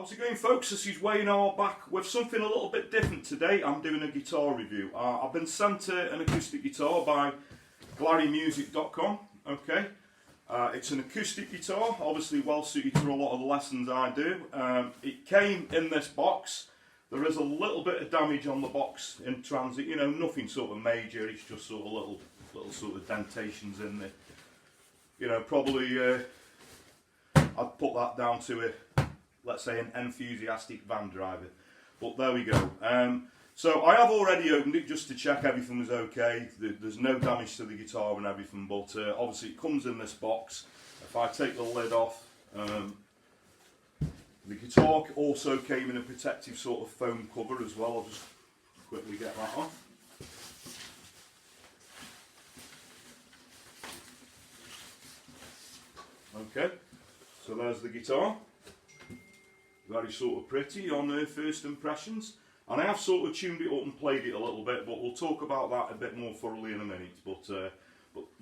How's it going, folks? This is Wayne R back with something a little bit different today. I'm doing a guitar review. I've been sent an acoustic guitar by GlarryMusic.com. Okay, it's an acoustic guitar, obviously well suited to a lot of the lessons I do. It came in this box. There is a little bit of damage on the box in transit. You know, nothing sort of major. It's just sort of little sort of dentations in there. You know, probably I'd put that down to let's say an enthusiastic van driver, but there we go. So I have already opened it just to check everything was okay. There's no damage to the guitar and everything, but obviously it comes in this box. If I take the lid off, the guitar also came in a protective sort of foam cover as well. I'll just quickly get that off. Okay, so there's the guitar. Very sort of pretty on first impressions, and I have sort of tuned it up and played it a little bit, but we'll talk about that a bit more thoroughly in a minute. But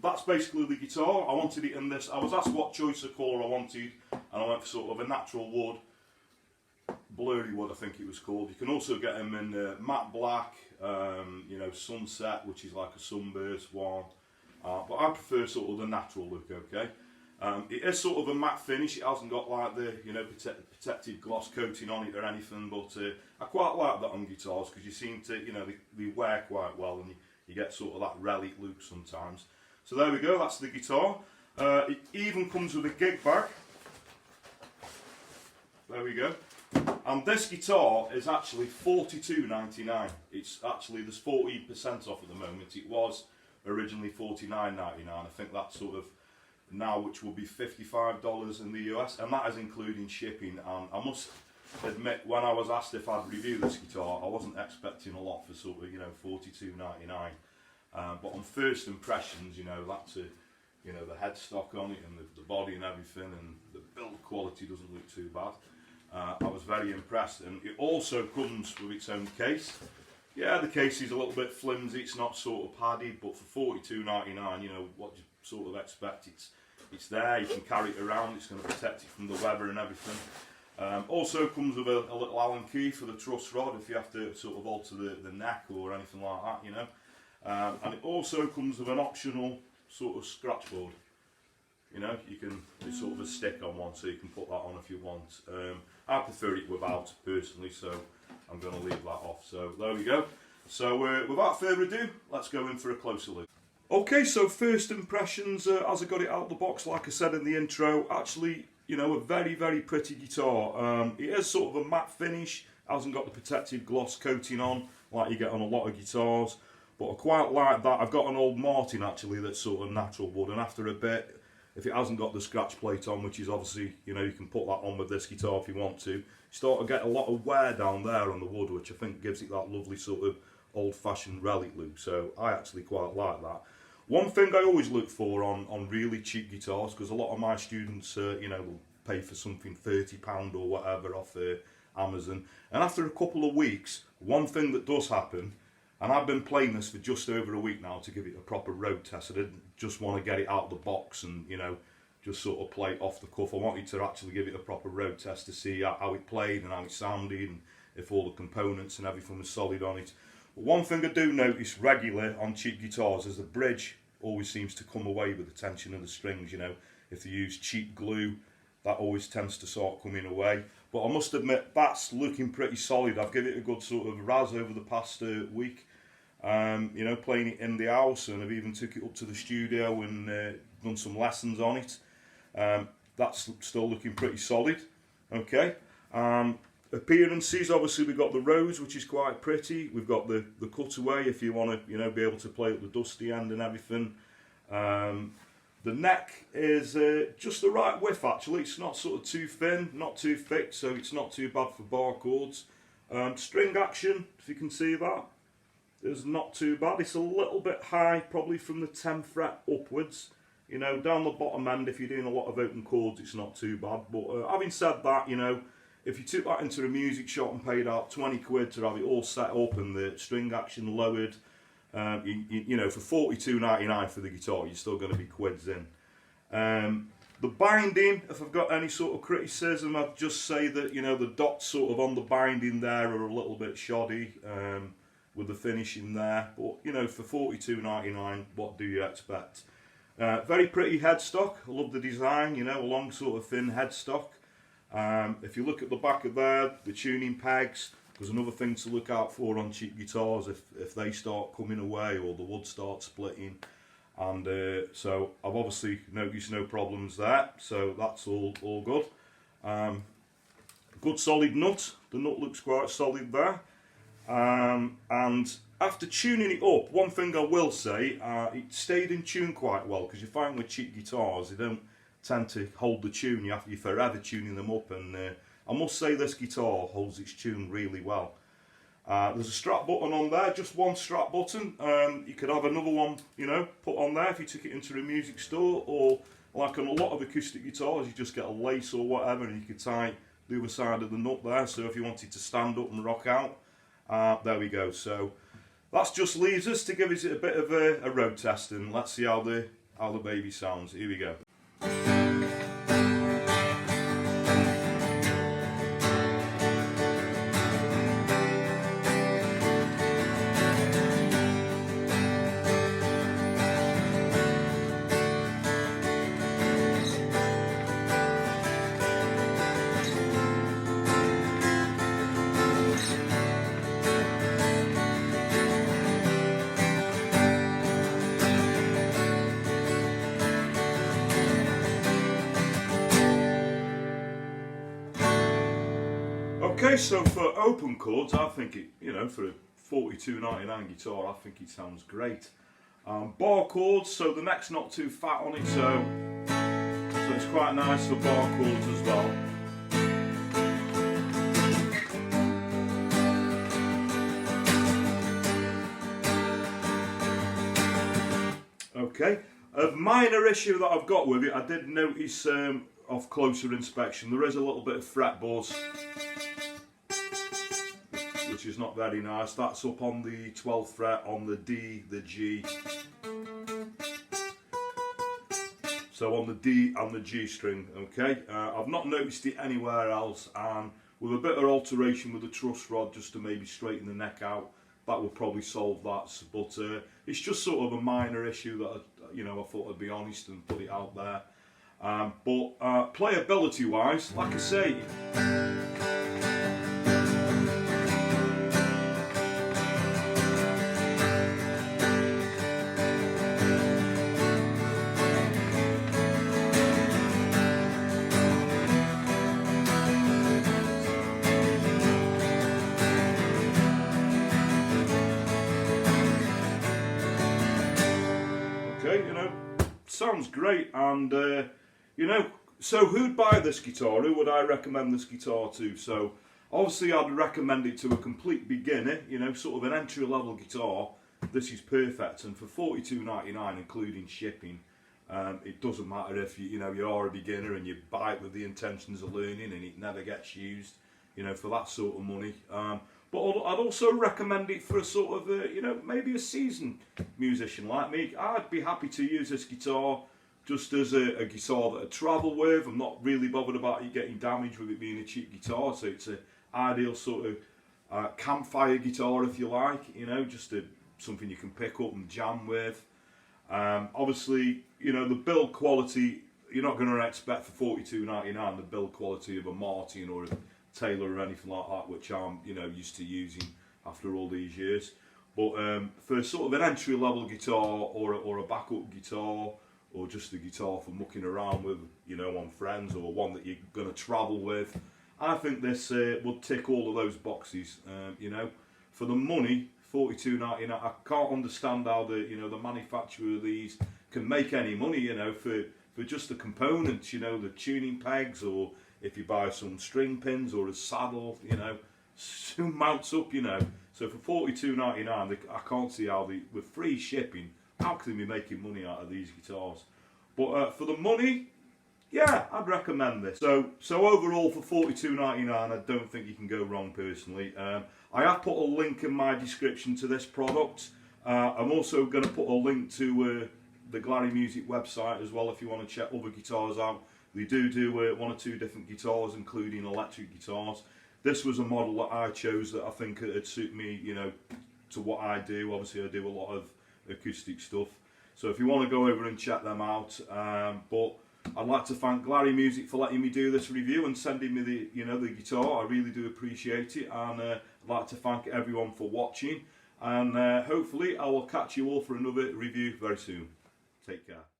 that's basically the guitar. I wanted it in this. I was asked what choice of colour I wanted, and I went for sort of a natural wood, blurry wood I think it was called. You can also get them in matte black, you know, sunset, which is like a sunburst one, but I prefer sort of the natural look. Okay. It is sort of a matte finish. It hasn't got like the, you know, protective gloss coating on it or anything, but I quite like that on guitars because you seem to, you know, they wear quite well, and you get sort of that relic look sometimes. So there we go, that's the guitar. It even comes with a gig bag. There we go. And this guitar is actually $42.99. It's actually, there's 14% off at the moment. It was originally $49.99. I think that's sort of now, which will be $55 in the US, and that is including shipping. And I must admit, when I was asked if I'd review this guitar, I wasn't expecting a lot for sort of, you know, $42.99. But on first impressions, you know, that's you know, the headstock on it and the body and everything, and the build quality doesn't look too bad. I was very impressed, and it also comes with its own case. Yeah, the case is a little bit flimsy. It's not sort of padded, but for $42.99, you know, what do you sort of expect? It's there, you can carry it around, it's going to protect it from the weather and everything. Also comes with a little Allen key for the truss rod if you have to sort of alter the neck or anything like that, you know. And it also comes with an optional sort of scratch board. You know, you can, it's sort of a stick on one, so you can put that on if you want. I prefer it without, personally, so I'm going to leave that off. So there we go. So without further ado, let's go in for a closer look. Okay, so first impressions as I got it out of the box, like I said in the intro, actually, you know, a very, very pretty guitar. It is sort of a matte finish, hasn't got the protective gloss coating on like you get on a lot of guitars, but I quite like that. I've got an old Martin actually that's sort of natural wood, and after a bit, if it hasn't got the scratch plate on, which is obviously, you know, you can put that on with this guitar if you want to, you start to get a lot of wear down there on the wood, which I think gives it that lovely sort of old-fashioned relic look, so I actually quite like that. One thing I always look for on really cheap guitars, because a lot of my students, you know, will pay for something £30 or whatever off Amazon, and after a couple of weeks, one thing that does happen, and I've been playing this for just over a week now to give it a proper road test. I didn't just want to get it out of the box and, you know, just sort of play it off the cuff. I wanted to actually give it a proper road test to see how it played and how it sounded, and if all the components and everything was solid on it. But one thing I do notice regularly on cheap guitars is the bridge always seems to come away with the tension of the strings. You know, if they use cheap glue, that always tends to start coming away. But I must admit, that's looking pretty solid. I've given it a good sort of razz over the past week. You know, playing it in the house, and I've even took it up to the studio and done some lessons on it. That's still looking pretty solid. Okay. Appearances, obviously we've got the rose, which is quite pretty. We've got the cutaway if you want to, you know, be able to play at the dusty end and everything. The neck is just the right width actually. It's not sort of too thin, not too thick, so it's not too bad for bar chords. String action, if you can see that, is not too bad. It's a little bit high, probably from the 10th fret upwards. You know, down the bottom end, if you're doing a lot of open chords, it's not too bad. But having said that, you know, if you took that into a music shop and paid out 20 quid to have it all set up and the string action lowered, you know, for $42.99 for the guitar, you're still going to be quids in. The binding, if I've got any sort of criticism, I'd just say that, you know, the dots sort of on the binding there are a little bit shoddy with the finishing there. But, you know, for $42.99, what do you expect? Very pretty headstock. I love the design, you know, a long sort of thin headstock. If you look at the back of there, the tuning pegs, there's another thing to look out for on cheap guitars if they start coming away or the wood starts splitting. And so I've obviously noticed no problems there, so that's all good. Good solid nut. The nut looks quite solid there. And after tuning it up, one thing I will say, it stayed in tune quite well, because you find with cheap guitars they don't tend to hold the tune. You're forever tuning them up, and I must say this guitar holds its tune really well. There's a strap button on there, just one strap button. You could have another one, you know, put on there if you took it into a music store, or like on a lot of acoustic guitars, you just get a lace or whatever, and you could tie the other side of the nut there. So if you wanted to stand up and rock out, there we go. So that just leaves us to give it a bit of a road test, and let's see how the baby sounds. Here we go. Okay, so for open chords, I think it, you know, for a $42.99 guitar, I think it sounds great. Bar chords, so the neck's not too fat on it, so it's quite nice for bar chords as well. Okay, a minor issue that I've got with it, I did notice off closer inspection, there is a little bit of fret buzz, which is not very nice. That's up on the 12th fret, on the D, the G. So on the D and the G string, okay? I've not noticed it anywhere else, and with a bit of alteration with the truss rod just to maybe straighten the neck out, that would probably solve that. But it's just sort of a minor issue that, you know, I thought I'd be honest and put it out there. But playability wise, like I say, you know, sounds great. And you know, so who'd buy this guitar? Who would I recommend this guitar to? So obviously I'd recommend it to a complete beginner, you know, sort of an entry-level guitar. This is perfect, and for $42.99 including shipping, it doesn't matter if you know, you are a beginner and you buy it with the intentions of learning and it never gets used, you know, for that sort of money. But I'd also recommend it for a sort of, you know, maybe a seasoned musician like me. I'd be happy to use this guitar just as a guitar that I travel with. I'm not really bothered about it getting damaged with it being a cheap guitar. So it's an ideal sort of campfire guitar, if you like, you know, just something you can pick up and jam with. Obviously, you know, the build quality, you're not going to expect for $42.99 the build quality of a Martin or a Taylor or anything like that, which I'm, you know, used to using after all these years. But for sort of an entry-level guitar or a backup guitar, or just a guitar for mucking around with, you know, on friends, or one that you're going to travel with, I think this would tick all of those boxes. You know, for the money, $42.99, I can't understand how the manufacturer of these can make any money, you know, for just the components, you know, the tuning pegs, or if you buy some string pins or a saddle, you know, soon mounts up, you know. So for $42.99, I can't see how with free shipping, how can they be making money out of these guitars? But for the money, yeah, I'd recommend this. So overall for $42.99, I don't think you can go wrong personally. I have put a link in my description to this product. I'm also going to put a link to the Glarry Music website as well if you want to check other guitars out. They do one or two different guitars, including electric guitars. This was a model that I chose that I think it'd suit me, you know, to what I do. Obviously I do a lot of acoustic stuff. So if you want to go over and check them out, but I'd like to thank Glarry Music for letting me do this review and sending me the, you know, the guitar. I really do appreciate it, and I'd like to thank everyone for watching. And hopefully I will catch you all for another review very soon. Take care.